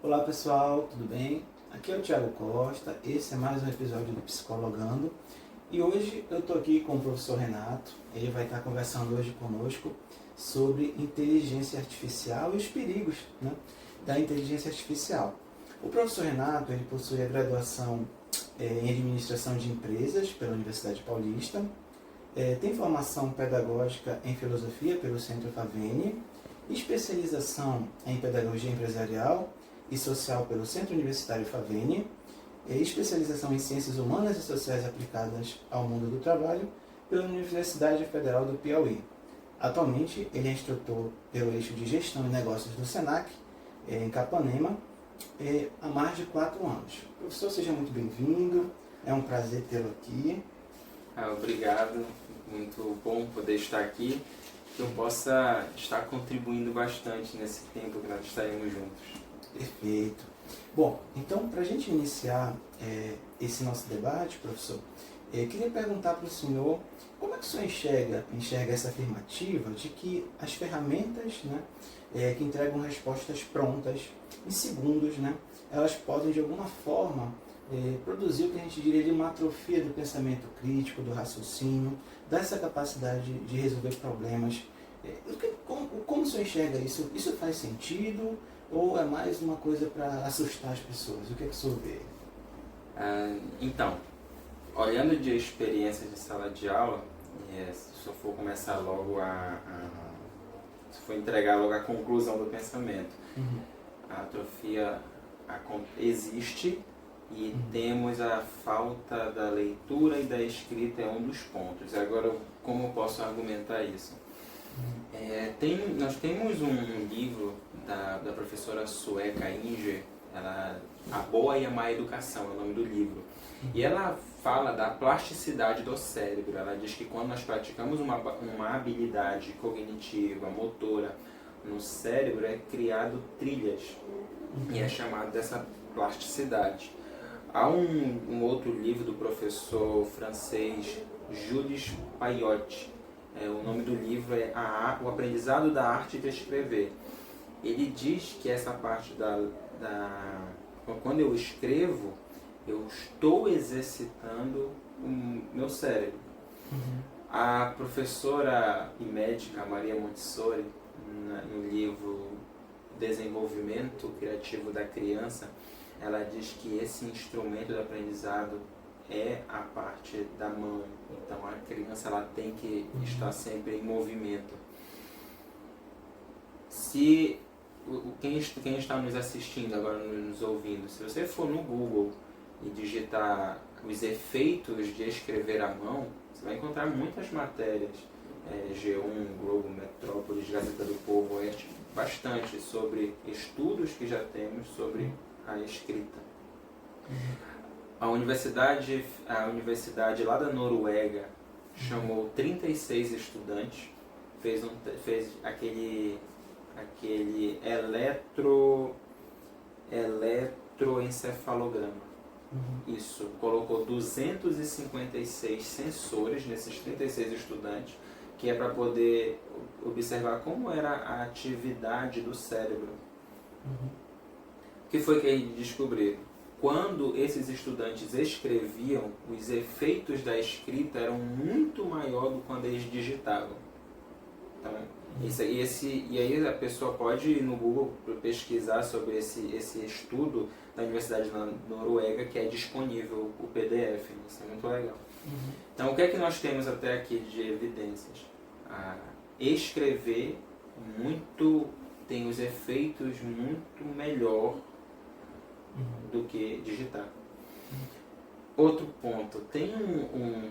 Olá pessoal, tudo bem? Aqui é o Thiago Costa, esse é mais um episódio do Psicologando e hoje eu estou aqui com o professor Renato. Ele vai estar conversando hoje conosco sobre inteligência artificial e os perigos, da inteligência artificial. O professor Renato ele possui a graduação em Administração de Empresas pela Universidade Paulista, tem formação pedagógica em Filosofia pelo Centro Faveni, especialização em Pedagogia Empresarial e Social pelo Centro Universitário Faveni, especialização em Ciências Humanas e Sociais aplicadas ao mundo do trabalho pela Universidade Federal do Piauí. Atualmente, ele é instrutor pelo eixo de Gestão e Negócios do SENAC, em Capanema, há mais de 4 anos. Professor, seja muito bem-vindo, é um prazer tê-lo aqui. Obrigado, muito bom poder estar aqui, que eu possa estar contribuindo bastante nesse tempo que nós estaremos juntos. Perfeito. Bom, então, para a gente iniciar esse nosso debate, professor, queria perguntar para o senhor como é que o senhor enxerga essa afirmativa de que as ferramentas que entregam respostas prontas, em segundos, elas podem, de alguma forma, produzir o que a gente diria de uma atrofia do pensamento crítico, do raciocínio, dessa capacidade de resolver problemas. Como o senhor enxerga isso? Isso faz sentido ou é mais uma coisa para assustar as pessoas? O que é que o senhor vê? Então, olhando de experiência de sala de aula, se eu for começar logo se for entregar logo a conclusão do pensamento, a atrofia existe e temos a falta da leitura e da escrita é um dos pontos. Agora, como eu posso argumentar isso? Nós temos um livro da professora sueca Inger, A Boa e a Má Educação é o nome do livro. E ela fala da plasticidade do cérebro. Ela diz que quando nós praticamos uma habilidade cognitiva, motora, no cérebro é criado trilhas. E é chamado dessa plasticidade. Há um outro livro do professor francês Jules Payot. O nome do livro é O Aprendizado da Arte de Escrever. Ele diz que essa parte quando eu escrevo, eu estou exercitando o meu cérebro. A professora e médica Maria Montessori, no livro Desenvolvimento Criativo da Criança, ela diz que esse instrumento de aprendizado é a parte da mão. Então a criança ela tem que estar sempre em movimento. Quem está nos assistindo agora, nos ouvindo, se você for no Google e digitar os efeitos de escrever à mão, você vai encontrar muitas matérias, G1, Globo, Metrópolis, Gazeta do Povo, bastante sobre estudos que já temos sobre a escrita. A universidade lá da Noruega chamou 36 estudantes, fez aquele eletroencefalograma. Isso, colocou 256 sensores nesses 36 estudantes, que é para poder observar como era a atividade do cérebro. O que foi que eles descobriram? Quando esses estudantes escreviam, os efeitos da escrita eram muito maior do que quando eles digitavam. Então, e aí a pessoa pode ir no Google pesquisar sobre esse estudo da Universidade da Noruega, que é disponível o PDF. Isso é muito legal. Então, o que é que nós temos até aqui de evidências? Escrever tem os efeitos muito melhor do que digitar. Outro ponto, tem um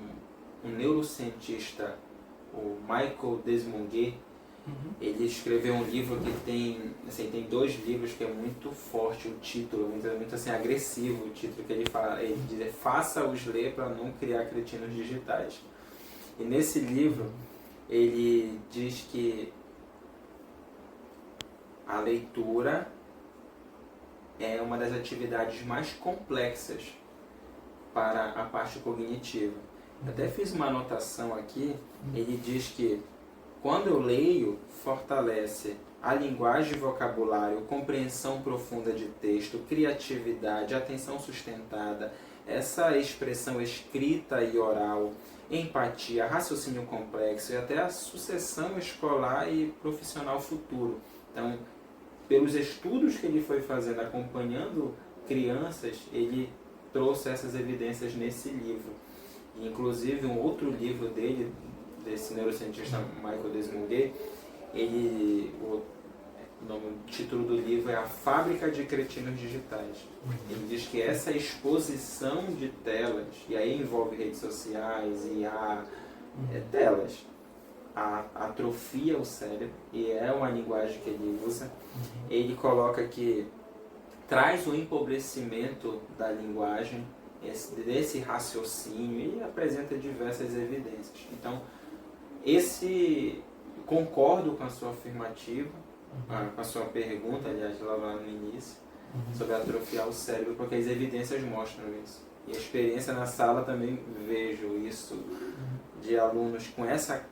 neurocientista, o Michael Desmonguet, ele escreveu um livro que tem 2 livros que é muito forte o título, muito assim, agressivo o título, que ele diz faça-os ler para não criar cretinos digitais. E nesse livro ele diz que a leitura é uma das atividades mais complexas para a parte cognitiva. Até fiz uma anotação aqui, ele diz que quando eu leio, fortalece a linguagem e vocabulário, compreensão profunda de texto, criatividade, atenção sustentada, essa expressão escrita e oral, empatia, raciocínio complexo e até a sucessão escolar e profissional futuro. Então, pelos estudos que ele foi fazendo acompanhando crianças, ele trouxe essas evidências nesse livro. E, inclusive, um outro livro dele, desse neurocientista Michael Desmouguet, o título do livro é A Fábrica de Cretinos Digitais. Ele diz que essa exposição de telas, e aí envolve redes sociais, telas, atrofia o cérebro, e é uma linguagem que ele usa. Ele coloca que traz o empobrecimento da linguagem, desse raciocínio, e apresenta diversas evidências. Então, concordo com a sua afirmativa, com a sua pergunta, aliás, lá no início, sobre atrofiar o cérebro, porque as evidências mostram isso. E a experiência na sala também vejo isso, de alunos com essa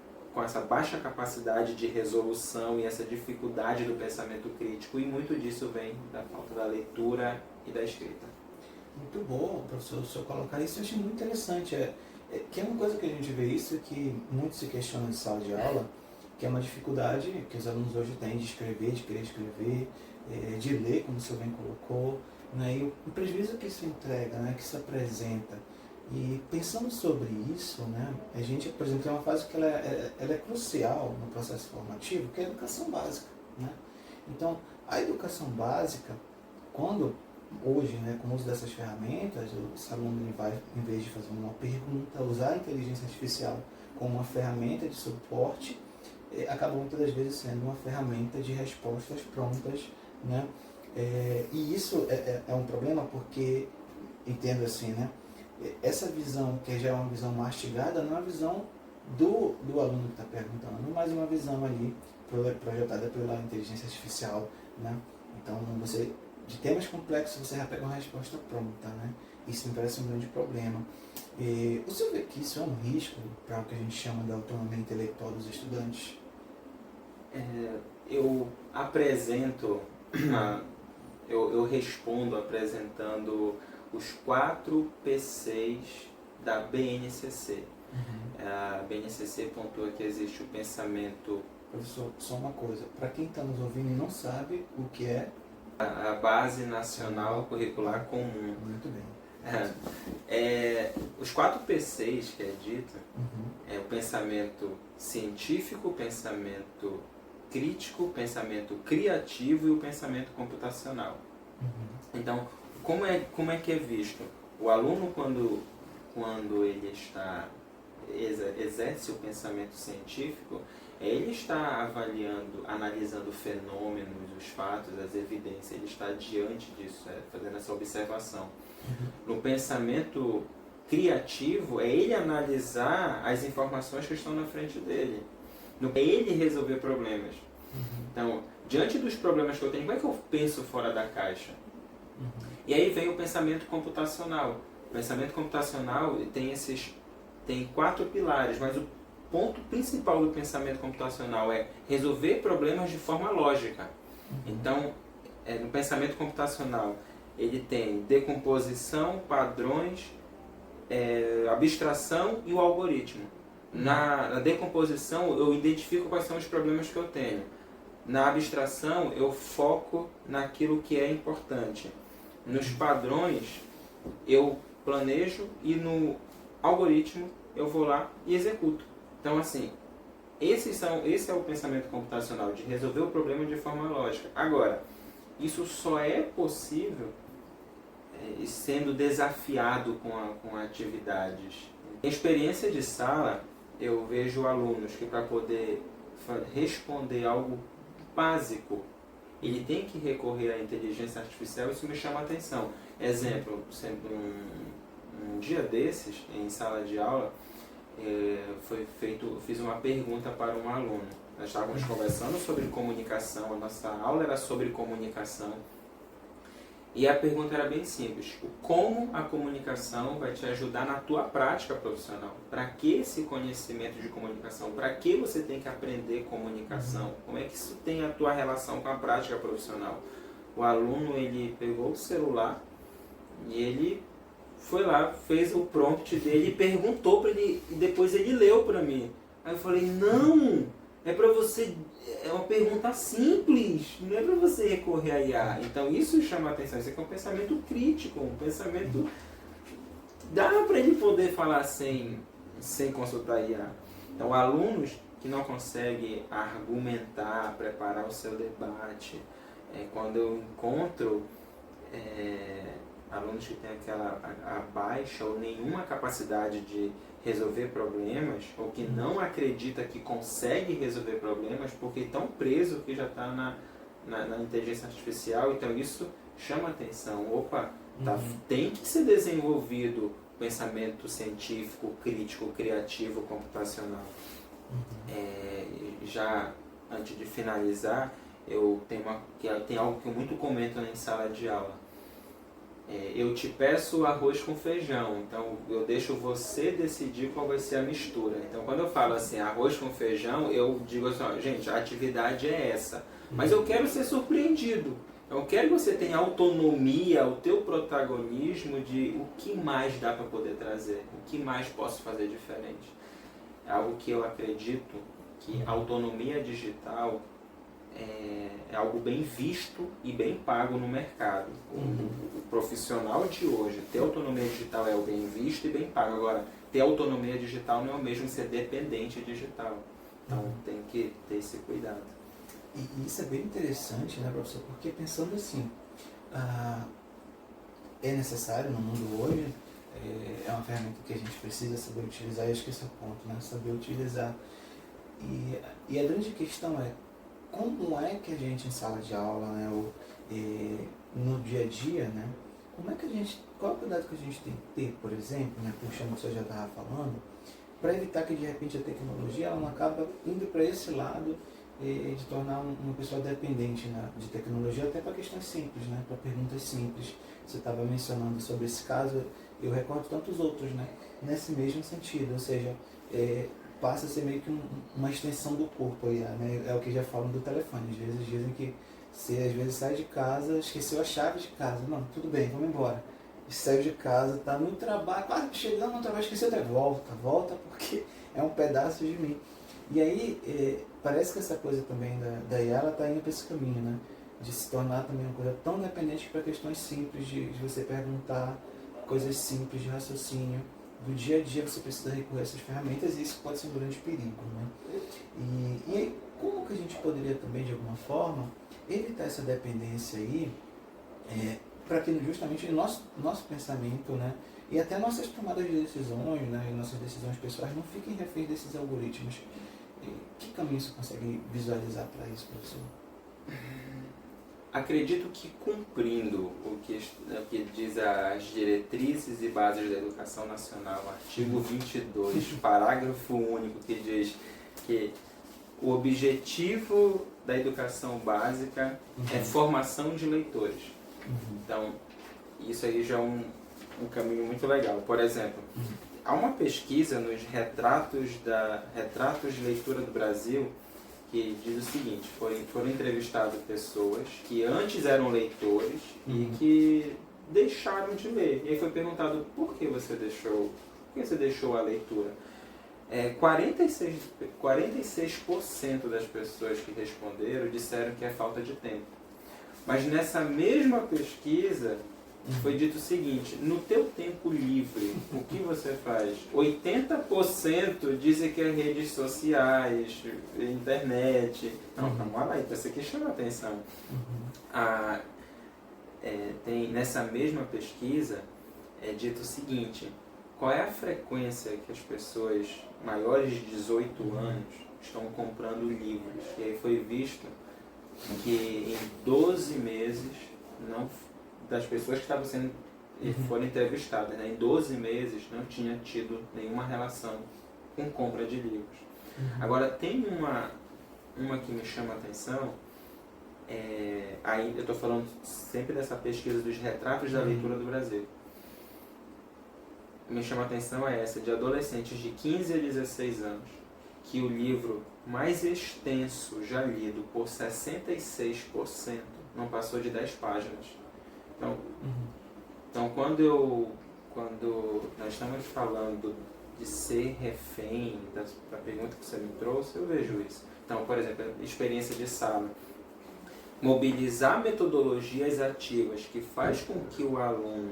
baixa capacidade de resolução e essa dificuldade do pensamento crítico, e muito disso vem da falta da leitura e da escrita. Muito bom, professor, o senhor colocar isso. Eu achei muito interessante. Que é uma coisa que a gente vê isso, que muito se questiona em sala de aula, que é uma dificuldade que os alunos hoje têm de escrever, de querer escrever, de ler, como o senhor bem colocou, né? E o prejuízo que isso entrega, né? Que isso apresenta. E pensando sobre isso, né? A gente, por exemplo, tem uma fase que ela é crucial no processo formativo, que é a educação básica, né? Então, a educação básica, quando hoje, né, com o uso dessas ferramentas, o aluno ele vai, em vez de fazer uma pergunta, usar a inteligência artificial como uma ferramenta de suporte, acaba muitas das vezes sendo uma ferramenta de respostas prontas, né? E isso é um problema porque, entendo assim, né? Essa visão, que já é uma visão mastigada, não é uma visão do aluno que está perguntando, mas uma visão ali projetada pela inteligência artificial, né? Então, de temas complexos, você já pega uma resposta pronta, né? Isso me parece um grande problema. O senhor vê que isso é um risco para o que a gente chama de autonomia intelectual dos estudantes? Eu eu respondo apresentando os 4 PCs da BNCC. A BNCC pontua que existe o pensamento... Professor, só uma coisa, para quem está nos ouvindo e não sabe o que é... A Base Nacional Curricular Comum. Muito bem. Os 4 PCs que é dito, é o pensamento científico, o pensamento crítico, o pensamento criativo e o pensamento computacional. Então, como é que é visto? O aluno, quando ele exerce o pensamento científico, ele está analisando fenômenos, os fatos, as evidências, ele está diante disso, fazendo essa observação. No pensamento criativo, é ele analisar as informações que estão na frente dele. É ele resolver problemas. Então, diante dos problemas que eu tenho, como é que eu penso fora da caixa? E aí vem o pensamento computacional. O pensamento computacional tem 4 pilares, mas o ponto principal do pensamento computacional é resolver problemas de forma lógica. Então, no pensamento computacional, ele tem decomposição, padrões, abstração e o algoritmo. Na decomposição, eu identifico quais são os problemas que eu tenho. Na abstração, eu foco naquilo que é importante. Nos padrões, eu planejo, e no algoritmo, eu vou lá e executo. Então, assim, esse é o pensamento computacional, de resolver o problema de forma lógica. Agora, isso só é possível sendo desafiado com atividades. Em experiência de sala, eu vejo alunos que, para poder responder algo básico, ele tem que recorrer à inteligência artificial. Isso me chama a atenção. Exemplo, sempre um dia desses, em sala de aula, eu fiz uma pergunta para um aluno. Nós estávamos conversando sobre comunicação, a nossa aula era sobre comunicação. E a pergunta era bem simples: como a comunicação vai te ajudar na tua prática profissional? Para que esse conhecimento de comunicação? Para que você tem que aprender comunicação? Como é que isso tem a tua relação com a prática profissional? O aluno, ele pegou o celular e ele foi lá, fez o prompt dele e perguntou para ele, e depois ele leu para mim. Aí eu falei: não, é para você, é uma pergunta simples, não é para você recorrer a IA. Então isso chama a atenção, isso aqui é um pensamento crítico, um pensamento... Dá para ele poder falar sem consultar IA. Então alunos que não conseguem argumentar, preparar o seu debate, quando eu encontro alunos que têm aquela a baixa ou nenhuma capacidade de resolver problemas, ou que não acredita que consegue resolver problemas porque estão presos que já está na inteligência artificial, então isso chama atenção. Opa, tem que ser desenvolvido pensamento científico, crítico, criativo, computacional. Já antes de finalizar, tem algo que eu muito comento em sala de aula. Eu te peço arroz com feijão, então eu deixo você decidir qual vai ser a mistura. Então quando eu falo assim, arroz com feijão, eu digo assim, ó, gente, a atividade é essa, mas eu quero ser surpreendido. Eu quero que você tenha autonomia, o teu protagonismo de o que mais dá para poder trazer, o que mais posso fazer diferente. É algo que eu acredito que a autonomia digital é algo bem visto e bem pago no mercado. O profissional de hoje, ter autonomia digital é o bem visto e bem pago. Agora, ter autonomia digital não é o mesmo ser dependente digital. Então, tem que ter esse cuidado. E isso é bem interessante, né, professor? Porque pensando assim, é necessário no mundo hoje, é uma ferramenta que a gente precisa saber utilizar, e acho que esse é o ponto, né? Saber utilizar. E a grande questão é, como é que a gente em sala de aula, né, ou no dia a dia, né, qual é o cuidado que a gente tem que ter, por exemplo, né, puxando o que o senhor já estava falando, para evitar que de repente a tecnologia ela não acaba indo para esse lado de tornar uma pessoa dependente, né, de tecnologia, até para questões simples, né, para perguntas simples. Você estava mencionando sobre esse caso, eu recordo tantos outros, né, nesse mesmo sentido, ou seja, passa a ser meio que uma extensão do corpo aí, né? É o que já falam do telefone. Às vezes dizem que você às vezes sai de casa, esqueceu a chave de casa. Não, tudo bem, vamos embora. E saiu de casa, está no trabalho, quase chegando no trabalho, esqueceu até volta porque é um pedaço de mim. E aí, parece que essa coisa também da IA, ela está indo para esse caminho, né? De se tornar também uma coisa tão dependente para questões simples, de você perguntar coisas simples de raciocínio. Do dia a dia você precisa recorrer a essas ferramentas e isso pode ser um grande perigo, né? E aí, como que a gente poderia também, de alguma forma, evitar essa dependência aí, para que justamente o nosso pensamento, né, e até nossas tomadas de decisões, né, e nossas decisões pessoais não fiquem reféns desses algoritmos. Que caminho você consegue visualizar para isso, professor? Acredito que cumprindo o que diz as diretrizes e bases da educação nacional, artigo 22, parágrafo único, que diz que o objetivo da educação básica é formação de leitores. Então, isso aí já é um caminho muito legal. Por exemplo, há uma pesquisa nos retratos de leitura do Brasil que diz o seguinte: foram entrevistadas pessoas que antes eram leitores e que deixaram de ler. E aí foi perguntado por que você deixou a leitura. 46% das pessoas que responderam disseram que é falta de tempo. Mas nessa mesma pesquisa foi dito o seguinte: no teu tempo livre, o que você faz? 80% dizem que é redes sociais, internet. Não, vamos lá, então isso aqui chama a atenção. Nessa mesma pesquisa é dito o seguinte: qual é a frequência que as pessoas maiores de 18 anos estão comprando livros? E aí foi visto que em 12 meses das pessoas que estavam foram entrevistadas, né, em 12 meses não tinha tido nenhuma relação com compra de livros. Agora, tem uma que me chama a atenção, Aí eu estou falando sempre dessa pesquisa dos retratos da leitura do Brasil. Me chama a atenção é essa, de adolescentes de 15 a 16 anos, que o livro mais extenso já lido por 66% não passou de 10 páginas. Então quando nós estamos falando de ser refém, da pergunta que você me trouxe, eu vejo isso. Então, por exemplo, experiência de sala. Mobilizar metodologias ativas que faz com que o aluno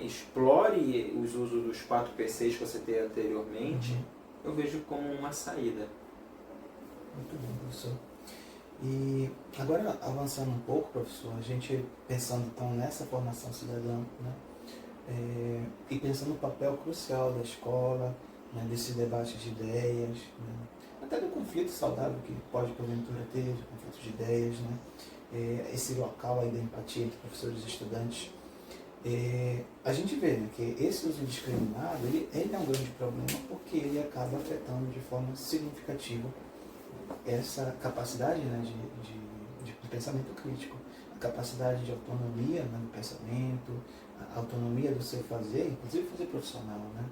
explore os usos dos 4 PCs que você teve anteriormente, eu vejo como uma saída. Muito bom, professor. E agora, avançando um pouco, professor, a gente pensando então nessa formação cidadã, né, e pensando no papel crucial da escola, né, desse debate de ideias, né, até do conflito saudável que pode porventura ter, de conflito de ideias, né, esse local aí da empatia entre professores e estudantes. A gente vê, né, que esse uso indiscriminado ele é um grande problema porque ele acaba afetando de forma significativa essa capacidade, né, de pensamento crítico, a capacidade de autonomia, né, do pensamento, a autonomia do seu fazer, inclusive fazer profissional, né.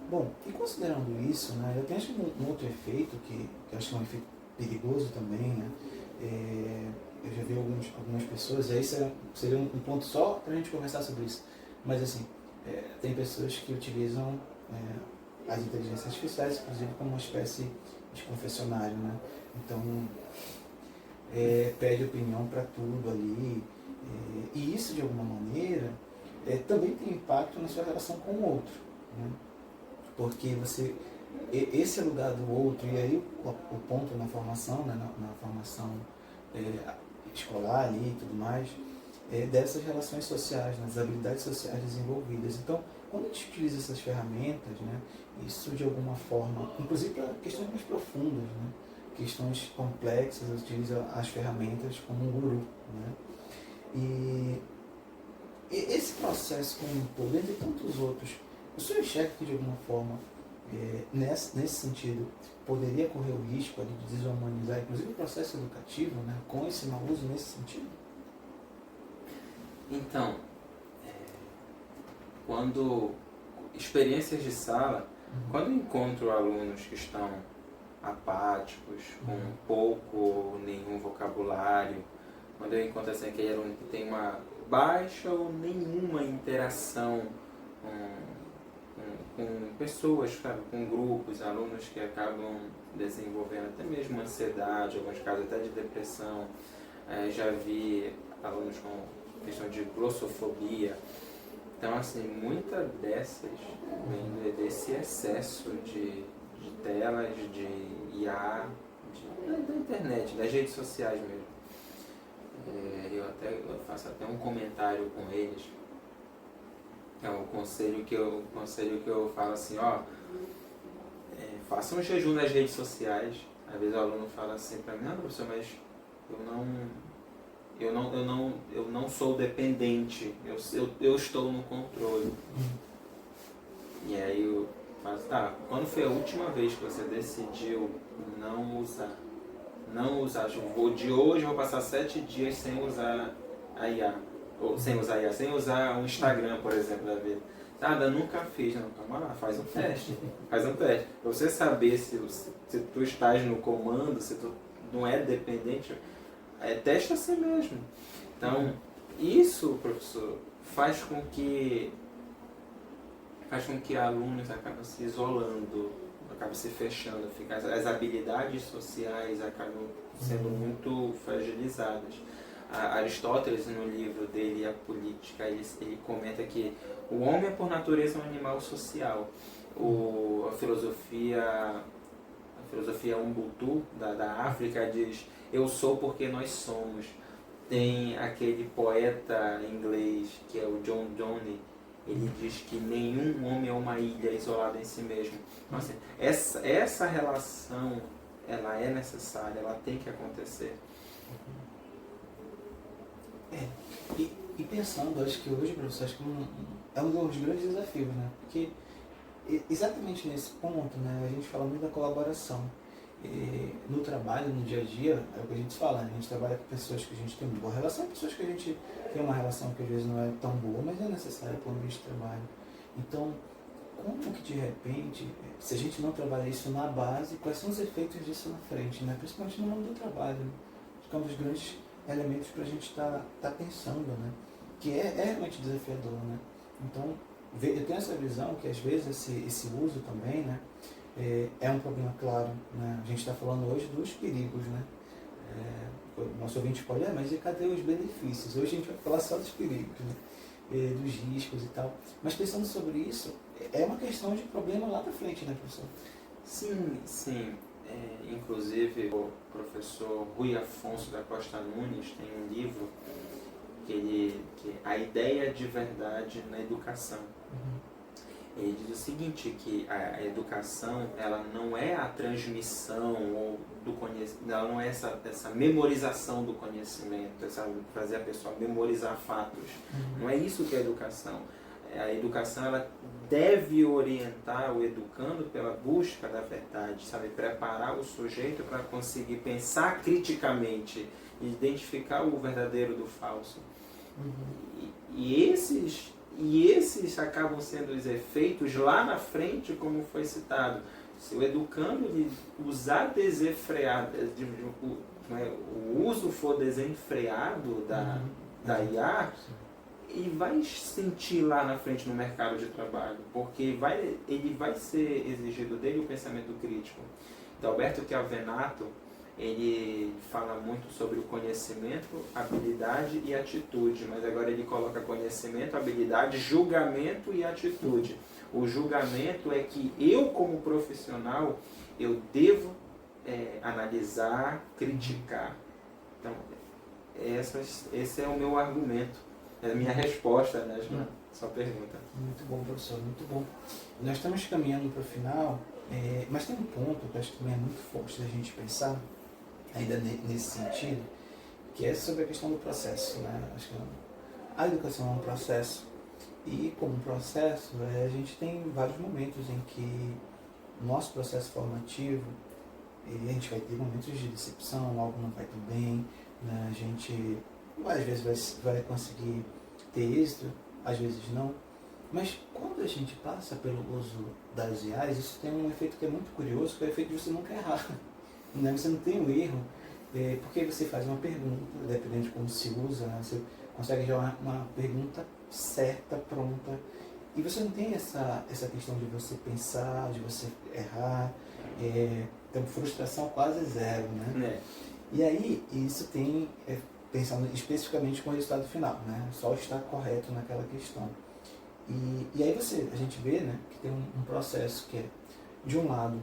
Bom, e considerando isso, né, eu tenho acho um outro efeito que eu acho que é um efeito perigoso também, né. Eu já vi algumas pessoas, e aí seria um ponto só para a gente conversar sobre isso, mas assim, tem pessoas que utilizam as inteligências artificiais, inclusive, como uma espécie de confessionário, né? Então, pede opinião para tudo ali, e isso, de alguma maneira, também tem impacto na sua relação com o outro, né? Porque esse é o lugar do outro, e aí o ponto na formação, né, na formação escolar ali e tudo mais, dessas relações sociais, das habilidades sociais desenvolvidas. Então, quando a gente utiliza essas ferramentas, né, isso de alguma forma, inclusive para questões mais profundas, né, questões complexas, utiliza as ferramentas como um guru, né? E esse processo como um todo, entre tantos outros, o senhor enxerga que de alguma forma, nesse sentido, poderia correr o risco ali de desumanizar, inclusive o processo educativo, né, com esse mau uso nesse sentido? Então, quando experiências de sala, quando eu encontro alunos que estão apáticos, com pouco ou nenhum vocabulário, quando eu encontro assim, aquele aluno que tem uma baixa ou nenhuma interação com pessoas, sabe, com grupos, alunos que acabam desenvolvendo até mesmo ansiedade, em alguns casos até de depressão. Já vi alunos com questão de glossofobia. Então, assim, muitas dessas vem desse excesso de telas, de IA, da internet, das redes sociais mesmo. Eu faço até um comentário com eles. É um conselho que eu falo assim, faça um jejum nas redes sociais. Às vezes o aluno fala assim para mim, não, professor, mas eu não sou dependente, eu estou no controle. E aí eu falo, tá, quando foi a última vez que você decidiu não usar? De hoje eu vou passar 7 dias sem usar a IA. Ou sem usar um Instagram, por exemplo, da vida. Nada, nunca fiz. Não, calma lá, faz um teste. Pra você saber se tu estás no comando, se tu não é dependente, testa a si mesmo. Então, isso, professor, faz com que alunos acabam se isolando, acabam se fechando, as habilidades sociais acabam sendo muito fragilizadas. Aristóteles, no livro dele, A Política, ele comenta que o homem é por natureza um animal social. A filosofia Ubuntu da África diz, eu sou porque nós somos. Tem aquele poeta inglês que é o John Donne, ele diz que nenhum homem é uma ilha isolada em si mesmo. Então, assim, essa relação, ela é necessária, ela tem que acontecer. E pensando, acho que hoje, professor, acho que é um dos grandes desafios, né? Porque exatamente nesse ponto, né, a gente fala muito da colaboração. no trabalho, no dia a dia, é o que a gente fala, né? A gente trabalha com pessoas que a gente tem uma boa relação, pessoas que a gente tem uma relação que às vezes não é tão boa, mas é necessária para o ambiente de trabalho. Então, como que de repente, se a gente não trabalhar isso na base, quais são os efeitos disso na frente, né? Principalmente no mundo do trabalho, né? Acho que é um dos grandes elementos para a gente estar pensando, né? Que é realmente desafiador, né? Então, eu tenho essa visão que às vezes esse uso também, né? É um problema, claro, né? A gente está falando hoje dos perigos, né? O nosso ouvinte pode, mas e cadê os benefícios? Hoje a gente vai falar só dos perigos, né? Dos riscos e tal. Mas pensando sobre isso, é uma questão de problema lá para frente, né, professor? Sim, sim. Inclusive, o professor Rui Afonso da Costa Nunes tem um livro que A Ideia de Verdade na Educação. Ele diz o seguinte, que a educação, ela não é a transmissão ou do conhecimento, ela não é essa memorização do conhecimento, fazer a pessoa memorizar fatos. Não é isso que é a educação. A educação, ela deve orientar o educando pela busca da verdade, sabe? Preparar o sujeito para conseguir pensar criticamente, identificar o verdadeiro do falso. E esses acabam sendo os efeitos lá na frente, como foi citado. Se o educando usar desenfreado, o uso for desenfreado da IA, e vai sentir lá na frente no mercado de trabalho, porque ele vai ser exigido dele o pensamento crítico. Então, Alberto Chiavenato, ele fala muito sobre o conhecimento, habilidade e atitude, mas agora ele coloca conhecimento, habilidade, julgamento e atitude. O julgamento é que eu, como profissional, eu devo analisar, criticar. Então, esse é o meu argumento, é a minha resposta, né, sua pergunta. Muito bom, professor, muito bom. Nós estamos caminhando para o final, mas tem um ponto que eu acho que também é muito forte da gente pensar, ainda nesse sentido, que é sobre a questão do processo, né? Acho que a educação é um processo, e como processo, a gente tem vários momentos em que o nosso processo formativo, a gente vai ter momentos de decepção, algo não vai tão bem, né? A gente às vezes vai conseguir ter êxito, às vezes não, mas quando a gente passa pelo uso das IAs, isso tem um efeito que é muito curioso, que é o efeito de você nunca errar. Né? Você não tem um erro, porque você faz uma pergunta, dependendo de como se usa, né? Você consegue gerar uma pergunta certa, pronta, e você não tem essa questão de você pensar, de você errar, então frustração quase zero, né? E aí, isso tem, pensando especificamente com o resultado final, né? Só estar correto naquela questão. E aí a gente vê, né, que tem um processo que é, de um lado,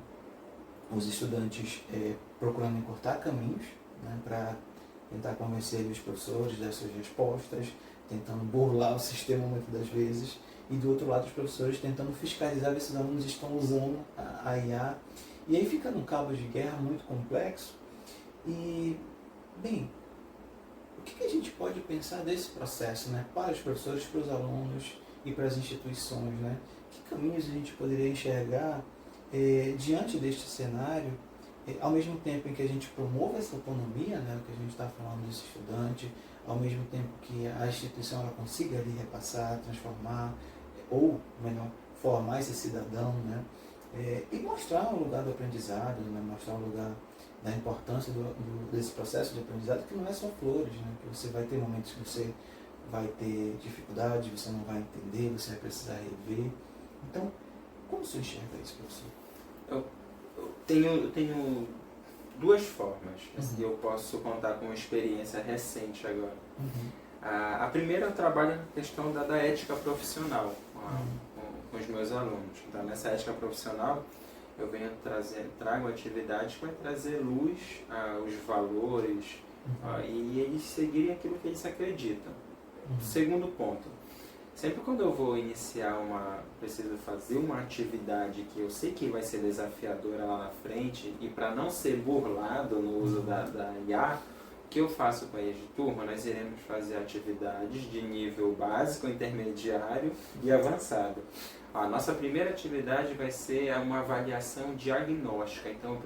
os estudantes procurando encurtar caminhos, né, para tentar convencer os professores dessas respostas, tentando burlar o sistema muitas das vezes, e do outro lado os professores tentando fiscalizar ver se os alunos estão usando a IA. E aí fica num cabo de guerra muito complexo. E, bem, o que a gente pode pensar desse processo, né, para os professores, para os alunos e para as instituições, né? Que caminhos a gente poderia enxergar diante deste cenário, ao mesmo tempo em que a gente promove essa autonomia, né, o que a gente está falando desse estudante, ao mesmo tempo que a instituição ela consiga ali repassar, transformar, ou melhor, formar esse cidadão, né, e mostrar um lugar do aprendizado, né, mostrar um lugar da importância desse processo de aprendizado, que não é só flores, né, que você vai ter momentos que você vai ter dificuldade, você não vai entender, você vai precisar rever. Então, como você enxerga isso, professor? Eu tenho duas formas. Assim, eu posso contar com uma experiência recente agora. A primeira, eu trabalho na questão da ética profissional com os meus alunos. Então, nessa ética profissional, eu trago atividades para trazer luz aos valores e eles seguirem aquilo que eles acreditam. Segundo ponto, sempre quando eu vou preciso fazer uma atividade que eu sei que vai ser desafiadora lá na frente, e para não ser burlado no uso da IA, que eu faço com eles de turma, nós iremos fazer atividades de nível básico, intermediário e avançado. A nossa primeira atividade vai ser uma avaliação diagnóstica. Então,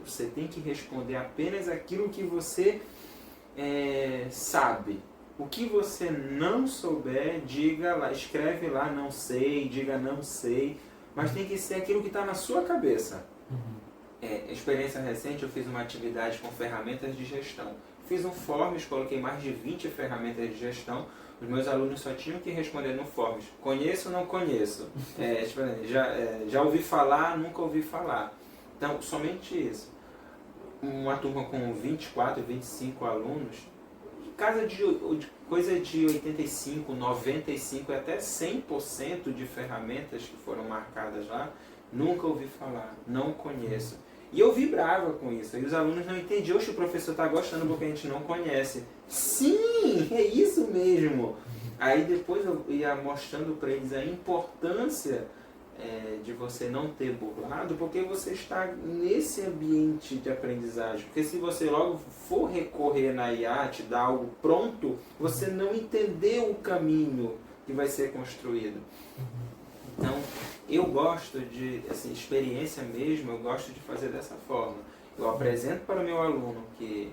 você tem que responder apenas aquilo que você sabe. O que você não souber, diga lá, escreve lá não sei, diga não sei, mas tem que ser aquilo que está na sua cabeça. Experiência recente, eu fiz uma atividade com ferramentas de gestão. Fiz um Forms, coloquei mais de 20 ferramentas de gestão. Os meus alunos só tinham que responder no Forms: conheço ou não conheço? Já ouvi falar, nunca ouvi falar. Então, somente isso. Uma turma com 24, 25 alunos, coisa de 85, 95 e até 100% de ferramentas que foram marcadas lá, nunca ouvi falar, não conheço. E eu vibrava com isso. E os alunos não entendiam: oxe, o professor está gostando porque a gente não conhece. Sim, é isso mesmo. Aí depois eu ia mostrando para eles a importância de você não ter burlado, porque você está nesse ambiente de aprendizagem. Porque se você logo for recorrer na IA, te dar algo pronto, você não entendeu o caminho que vai ser construído. Então, eu gosto de, assim, experiência mesmo, eu gosto de fazer dessa forma. Eu apresento para o meu aluno que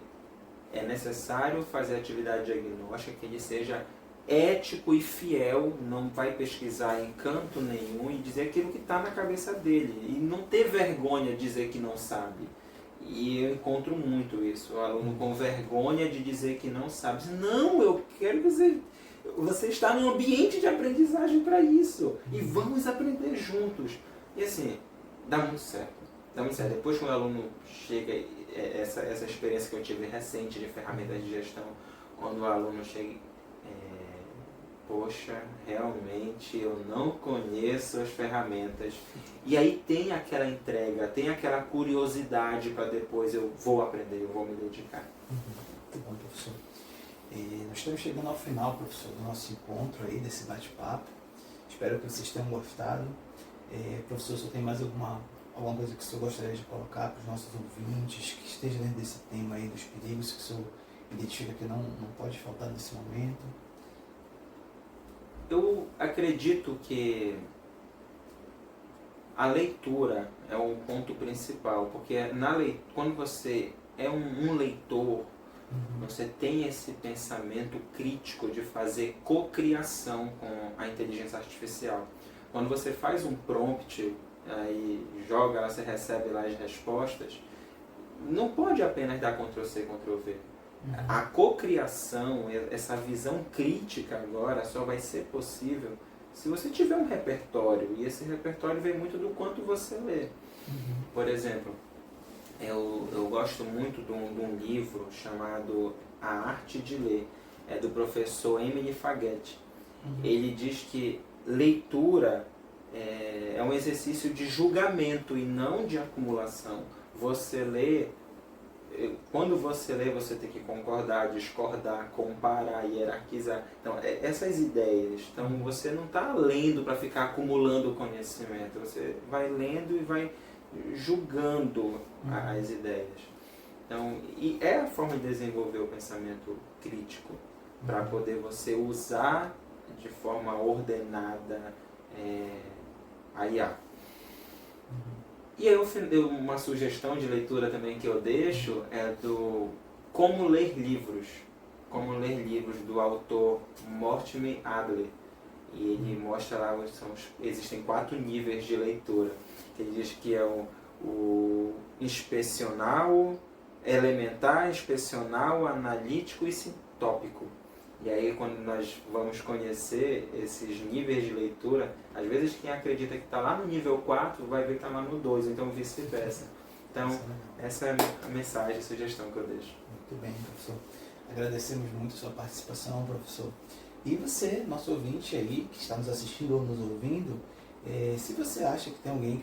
é necessário fazer atividade diagnóstica, que ele seja ético e fiel, não vai pesquisar em canto nenhum e dizer aquilo que está na cabeça dele. E não ter vergonha de dizer que não sabe. E eu encontro muito isso, o aluno com vergonha de dizer que não sabe. Não, eu quero que você está num ambiente de aprendizagem para isso. E vamos aprender juntos. E assim, dá muito certo. Dá muito certo. Depois que o aluno chega, essa experiência que eu tive recente de ferramentas de gestão, quando o aluno chega, poxa, realmente eu não conheço as ferramentas. E aí tem aquela entrega, tem aquela curiosidade para depois eu vou aprender, eu vou me dedicar. Muito bom, professor. Nós estamos chegando ao final, professor, do nosso encontro aí, desse bate-papo. Espero que vocês tenham gostado. Professor, você tem mais alguma coisa que o senhor gostaria de colocar para os nossos ouvintes, que esteja dentro desse tema aí dos perigos que o senhor identifica que não pode faltar nesse momento? Eu acredito que a leitura é o ponto principal, porque quando você é um leitor, você tem esse pensamento crítico de fazer cocriação com a inteligência artificial. Quando você faz um prompt e joga, você recebe lá as respostas, não pode apenas dar Ctrl+C, Ctrl+V. A cocriação, essa visão crítica agora só vai ser possível se você tiver um repertório, e esse repertório vem muito do quanto você lê. Por exemplo, eu gosto muito de um livro chamado A Arte de Ler, é do professor Emily Faguet. Ele diz que leitura é um exercício de julgamento e não de acumulação. Você lê, quando você lê, você tem que concordar, discordar, comparar, hierarquizar. Então, essas ideias. Então, você não está lendo para ficar acumulando conhecimento. Você vai lendo e vai julgando as ideias. Então, e é a forma de desenvolver o pensamento crítico, para poder você usar de forma ordenada a IA. E aí uma sugestão de leitura também que eu deixo é do Como Ler Livros. Como Ler Livros, do autor Mortimer Adler. E ele mostra lá, existem 4 níveis de leitura. Ele diz que é o inspecional, elementar, inspecional, analítico e sintópico. E aí, quando nós vamos conhecer esses níveis de leitura, às vezes quem acredita que está lá no nível 4 vai ver que está lá no 2, então vice-versa. Então, essa é a mensagem, a sugestão que eu deixo. Muito bem, professor. Agradecemos muito a sua participação, professor. E você, nosso ouvinte aí, que está nos assistindo ou nos ouvindo, se você acha que tem alguém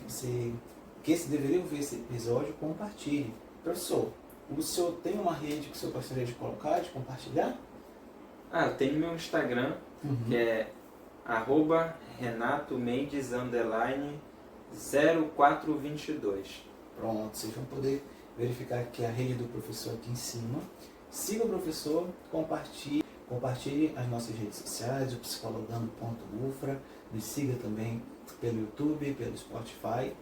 que deveria ouvir esse episódio, compartilhe. Professor, o senhor tem uma rede que o senhor gostaria de colocar, de compartilhar? Eu tenho meu Instagram, que é @RenatoMendes_0422. Pronto, vocês vão poder verificar aqui a rede do professor aqui em cima. siga o professor, compartilhe as nossas redes sociais, o psicologando.ufra, nos siga também pelo YouTube, pelo Spotify,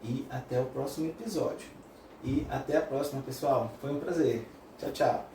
e até o próximo episódio. E até a próxima, pessoal. Foi um prazer. Tchau, tchau.